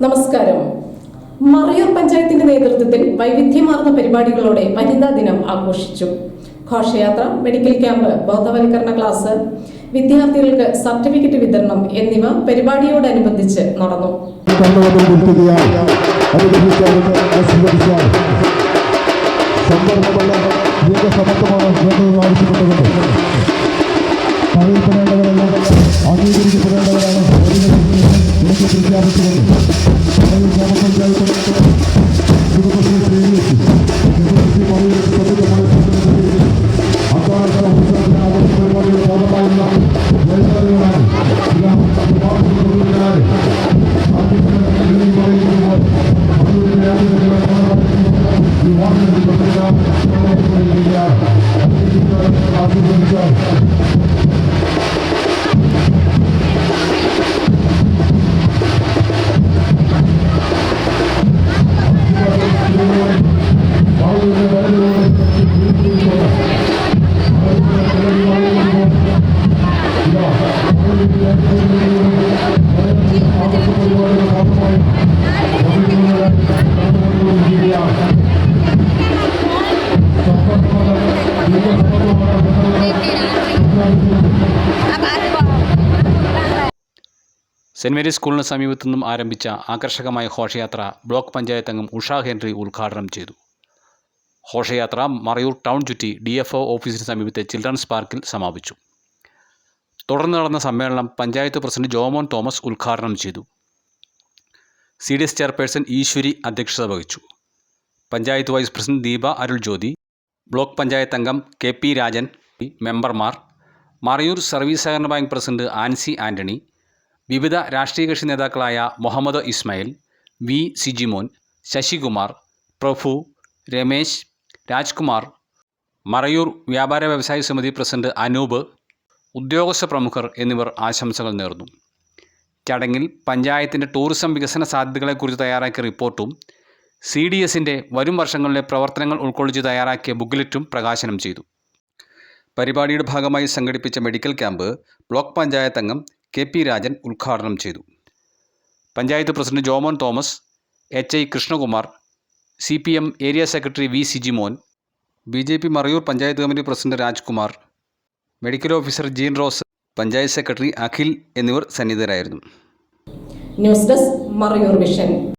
നമസ്കാരം. മറയൂർ പഞ്ചായത്തിന്റെ നേതൃത്വത്തിൽ വൈവിധ്യമാർന്ന പരിപാടികളോടെ വനിതാ ദിനം ആഘോഷിച്ചു. ഘോഷയാത്ര, മെഡിക്കൽ ക്യാമ്പ്, ബോധവൽക്കരണ ക്ലാസ്, വിദ്യാർത്ഥികൾക്ക് സർട്ടിഫിക്കറ്റ് വിതരണം എന്നിവ പരിപാടിയോടനുബന്ധിച്ച് നടന്നു. സെന്റ് മേരീസ് സ്കൂളിന് സമീപത്തു നിന്നും ആരംഭിച്ച ആകർഷകമായ ഘോഷയാത്ര ബ്ലോക്ക് പഞ്ചായത്ത് അംഗം ഉഷ ഹെൻറി ഉദ്ഘാടനം ചെയ്തു. ഘോഷയാത്ര മറയൂർ ടൗൺ ചുറ്റി DFO ഓഫീസിന് സമീപത്തെ ചിൽഡ്രൻസ് പാർക്കിൽ സമാപിച്ചു. തുടർന്ന് നടന്ന സമ്മേളനം പഞ്ചായത്ത് പ്രസിഡന്റ് ജോമോൻ തോമസ് ഉദ്ഘാടനം ചെയ്തു. CDS ചെയർപേഴ്സൺ ഈശ്വരി അധ്യക്ഷത വഹിച്ചു. പഞ്ചായത്ത് വൈസ് പ്രസിഡന്റ് ദീപ അരുൾ ജ്യോതി, ബ്ലോക്ക് പഞ്ചായത്ത് അംഗം KP രാജൻ, മെമ്പർമാർ, മറയൂർ സർവീസ് സഹകരണ ബാങ്ക് പ്രസിഡന്റ് ആൻസി ആൻ്റണി, വിവിധ രാഷ്ട്രീയ കക്ഷി നേതാക്കളായ മുഹമ്മദ് ഇസ്മായിൽ, V സിജിമോൻ, ശശികുമാർ, പ്രഭു, രമേശ്, രാജ്കുമാർ, മറയൂർ വ്യാപാര വ്യവസായ സമിതി പ്രസിഡന്റ് അനൂപ്, ഉദ്യോഗസ്ഥ പ്രമുഖർ എന്നിവർ ആശംസകൾ നേർന്നു. ചടങ്ങിൽ പഞ്ചായത്തിൻ്റെ ടൂറിസം വികസന സാധ്യതകളെക്കുറിച്ച് തയ്യാറാക്കിയ റിപ്പോർട്ടും CDSൻ്റെ വരും വർഷങ്ങളിലെ പ്രവർത്തനങ്ങൾ ഉൾക്കൊള്ളിച്ച് തയ്യാറാക്കിയ ബുക്ക്ലെറ്റും പ്രകാശനം ചെയ്തു. പരിപാടിയുടെ ഭാഗമായി സംഘടിപ്പിച്ച മെഡിക്കൽ ക്യാമ്പ് ബ്ലോക്ക് പഞ്ചായത്ത് അംഗം KP രാജൻ ഉദ്ഘാടനം ചെയ്തു. Panchayat president Jomon Thomas, HI Krishnakumar, CPM area secretary V Sijimon, BJP Marayoor panchayat committee president Rajkumar, medical officer Jean Rose, panchayat secretary Akhil എന്നിവർ സന്നിഹിതരായിരുന്നു. News desk Marayoor vision.